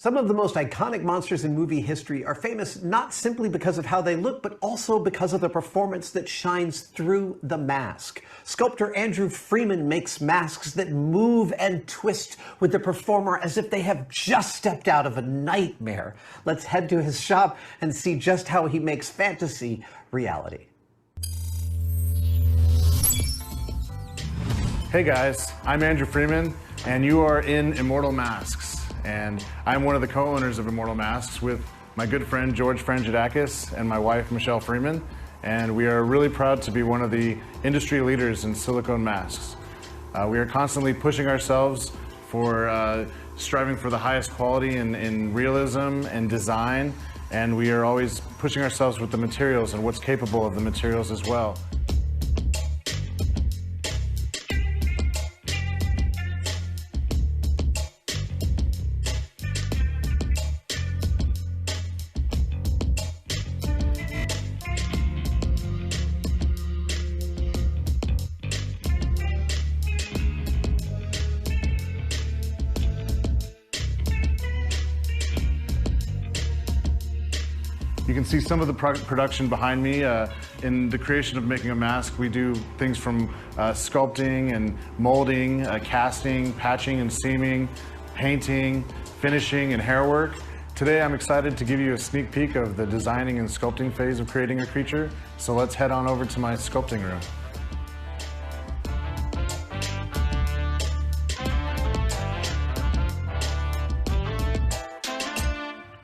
Some of the most iconic monsters in movie history are famous not simply because of how they look, but also because of the performance that shines through the mask. Sculptor Andrew Freeman makes masks that move and twist with the performer as if they have just stepped out of a nightmare. Let's head to his shop and see just how he makes fantasy reality. Hey guys, I'm Andrew Freeman, and you are in Immortal Masks. And I'm one of the co-owners of Immortal Masks with my good friend George Frangidakis and my wife Michelle Freeman. And we are really proud to be one of the industry leaders in silicone masks. We are constantly pushing ourselves for striving for the highest quality in realism and design. And we are always pushing ourselves with the materials and what's capable of the materials as well. You can see some of the production behind me. In the creation of making a mask, we do things from sculpting and molding, casting, patching and seaming, painting, finishing, and hair work. Today I'm excited to give you a sneak peek of the designing and sculpting phase of creating a creature. So let's head on over to my sculpting room.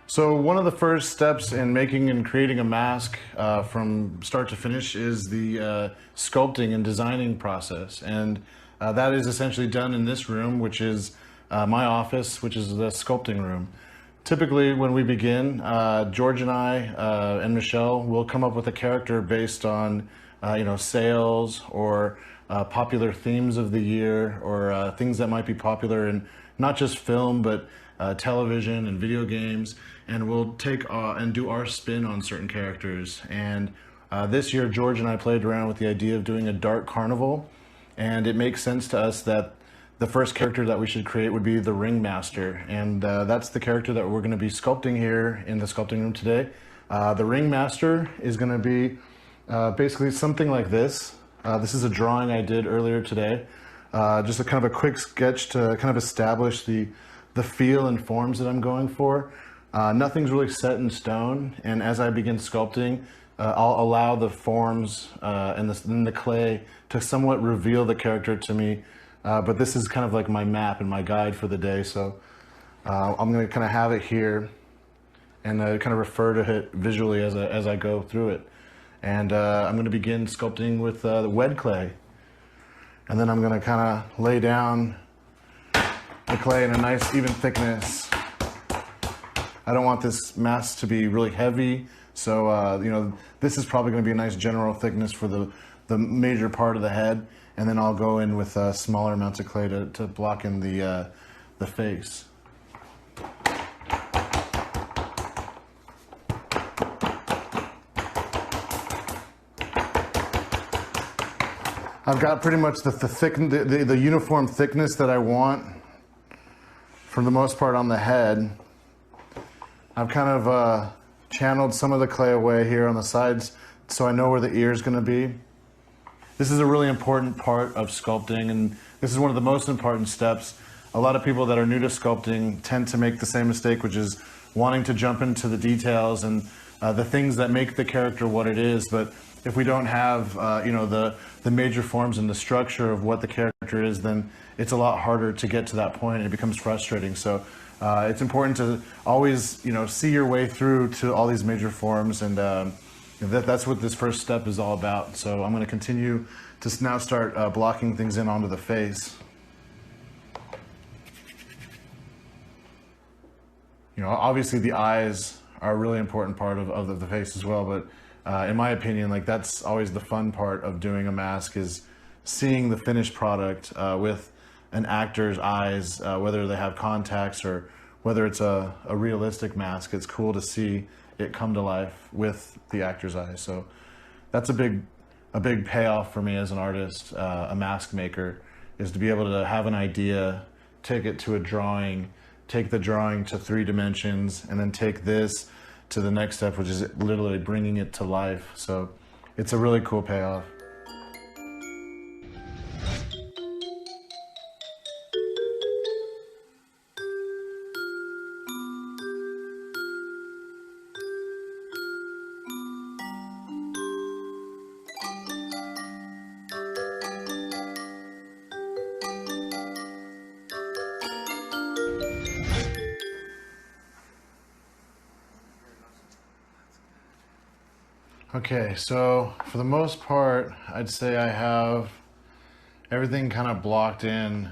So one of the first steps in making and creating a mask from start to finish is the sculpting and designing process. And that is essentially done in this room, which is my office, which is the sculpting room. Typically when we begin, George and I and Michelle will come up with a character based on sales or popular themes of the year, or things that might be popular in not just film, but television and video games, and we'll take and do our spin on certain characters. And this year George and I played around with the idea of doing a dark carnival, and it makes sense to us that the first character that we should create would be the Ringmaster, and that's the character that we're going to be sculpting here in the sculpting room today. The Ringmaster is going to be basically something like this. This is a drawing I did earlier today, just a kind of a quick sketch to kind of establish the feel and forms that I'm going for. Nothing's really set in stone, and as I begin sculpting, I'll allow the forms and the clay to somewhat reveal the character to me, but this is kind of like my map and my guide for the day, so I'm going to kind of have it here and kind of refer to it visually as I go through it. And I'm going to begin sculpting with the wet clay, and then I'm going to kind of lay down the clay in a nice even thickness. I don't want this mask to be really heavy, so this is probably going to be a nice general thickness for the major part of the head, and then I'll go in with smaller amounts of clay to block in the face. I've got pretty much the uniform thickness that I want for the most part on the head. I've kind of channeled some of the clay away here on the sides so I know where the ear is going to be. This is a really important part of sculpting, and this is one of the most important steps. A lot of people that are new to sculpting tend to make the same mistake, which is wanting to jump into the details and the things that make the character what it is. But if we don't have the major forms and the structure of what the character is, then it's a lot harder to get to that point, and it becomes frustrating. So it's important to always see your way through to all these major forms, and that's what this first step is all about. So I'm going to continue to now start blocking things in onto the face. Obviously the eyes are a really important part of the face as well, but in my opinion, that's always the fun part of doing a mask, is seeing the finished product with an actor's eyes, whether they have contacts or whether it's a realistic mask. It's cool to see it come to life with the actor's eyes. So that's a big payoff for me as an artist, a mask maker, is to be able to have an idea, take it to a drawing, take the drawing to 3 dimensions, and then take this to the next step, which is literally bringing it to life. So it's a really cool payoff. Okay, so for the most part, I'd say I have everything kind of blocked in,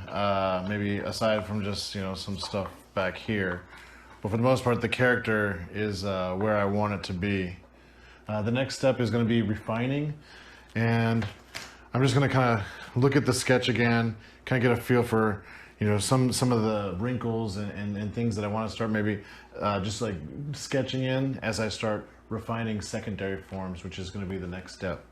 maybe aside from just, some stuff back here. But for the most part, the character is where I want it to be. The next step is going to be refining, and I'm just going to kind of look at the sketch again, kind of get a feel for, some of the wrinkles and things that I want to start maybe just like sketching in as I start refining secondary forms, which is going to be the next step.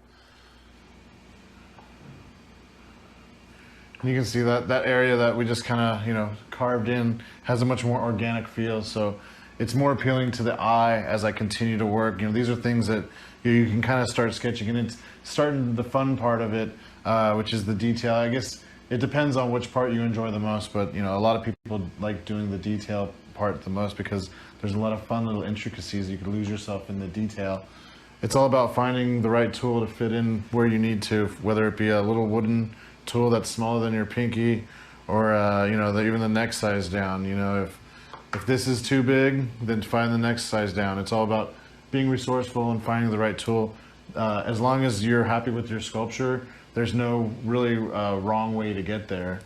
And you can see that area that we just kind of, carved in has a much more organic feel. So it's more appealing to the eye as I continue to work. These are things that you can kind of start sketching, and it's starting the fun part of it, which is the detail. I guess it depends on which part you enjoy the most, but a lot of people like doing the detail part the most because there's a lot of fun little intricacies. You can lose yourself in the detail. It's all about finding the right tool to fit in where you need to, whether it be a little wooden tool that's smaller than your pinky, or even the next size down. If this is too big, then find the next size down. It's all about being resourceful and finding the right tool. As long as you're happy with your sculpture, there's no really wrong way to get there.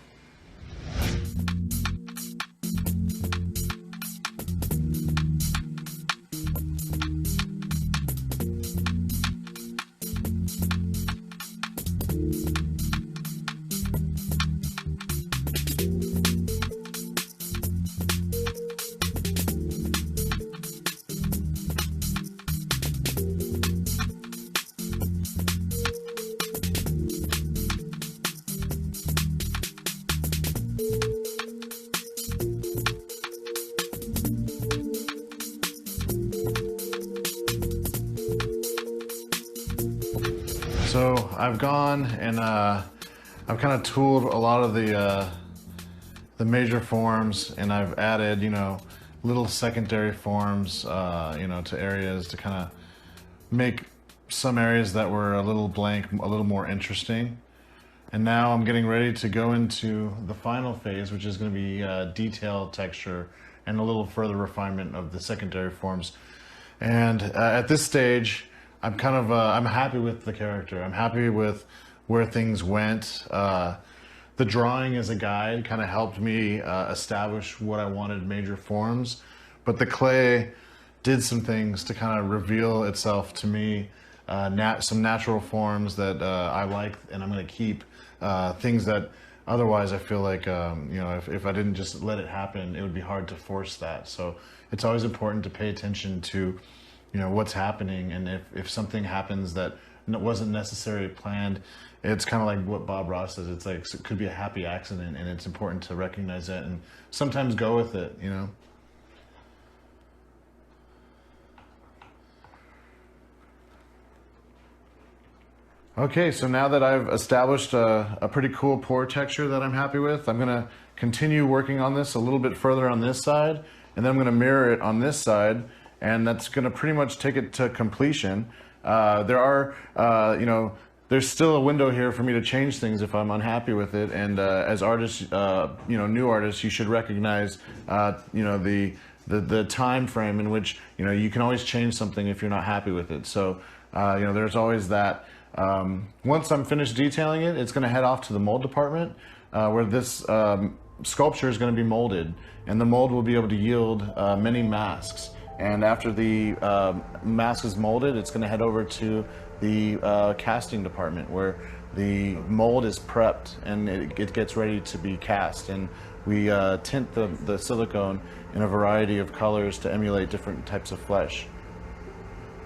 So I've gone and I've kind of tooled a lot of the major forms, and I've added little secondary forms to areas to kind of make some areas that were a little blank a little more interesting. And now I'm getting ready to go into the final phase, which is going to be detail, texture, and a little further refinement of the secondary forms. And at this stage, I'm I'm happy with the character. I'm happy with where things went. The drawing as a guide kind of helped me establish what I wanted major forms, but the clay did some things to kind of reveal itself to me, some natural forms that I like and I'm going to keep, things that otherwise I feel like, if I didn't just let it happen, it would be hard to force that. So it's always important to pay attention to what's happening, and if something happens that wasn't necessarily planned, it's kind of like what Bob Ross says. It's like it could be a happy accident, and it's important to recognize that and sometimes go with it. Okay, so now that I've established a pretty cool pour texture that I'm happy with, I'm going to continue working on this a little bit further on this side, and then I'm going to mirror it on this side. And that's going to pretty much take it to completion. There's still a window here for me to change things if I'm unhappy with it. And as artists, new artists, you should recognize, the time frame in which you can always change something if you're not happy with it. So there's always that. Once I'm finished detailing it, it's going to head off to the mold department, where this sculpture is going to be molded, and the mold will be able to yield many masks. And after the mask is molded, it's going to head over to the casting department, where the mold is prepped and it gets ready to be cast. And we tint the silicone in a variety of colors to emulate different types of flesh.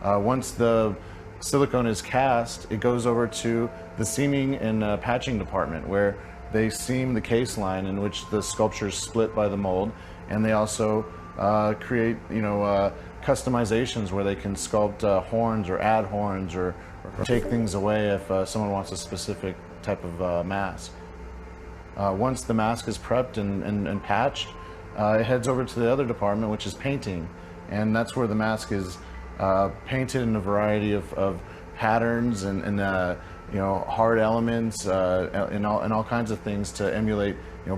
Once the silicone is cast, it goes over to the seaming and patching department, where they seam the case line in which the sculpture is split by the mold, and they also create, customizations where they can sculpt horns or add horns or take things away if someone wants a specific type of mask. Once the mask is prepped and patched, it heads over to the other department, which is painting, and that's where the mask is painted in a variety of patterns and hard elements and all kinds of things to emulate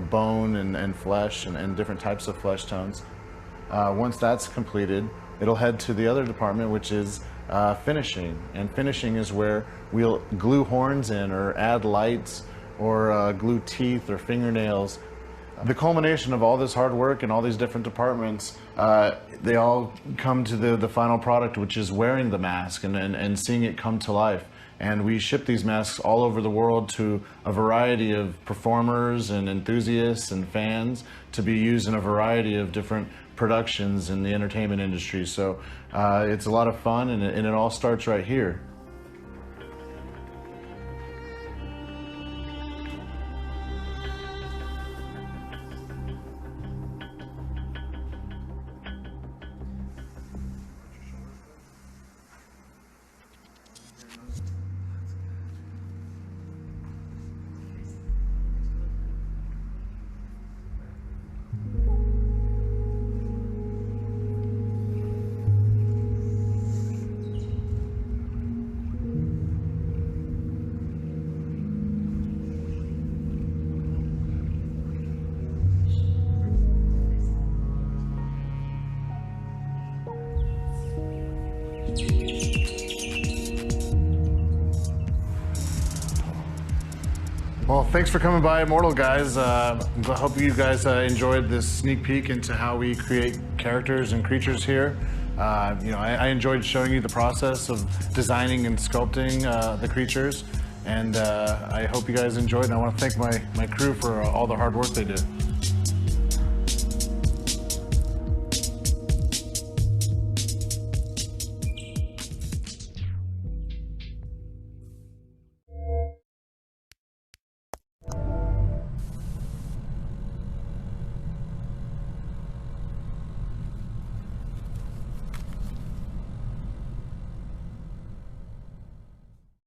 bone and flesh and different types of flesh tones. Once that's completed, it'll head to the other department, which is finishing. And finishing is where we'll glue horns in or add lights or glue teeth or fingernails. The culmination of all this hard work and all these different departments, they all come to the final product, which is wearing the mask and seeing it come to life. And we ship these masks all over the world to a variety of performers and enthusiasts and fans to be used in a variety of different productions in the entertainment industry. So it's a lot of fun, and it all starts right here. Well, thanks for coming by, Immortal guys. I hope you guys enjoyed this sneak peek into how we create characters and creatures here. I enjoyed showing you the process of designing and sculpting the creatures, and I hope you guys enjoyed. And I want to thank my crew for all the hard work they did.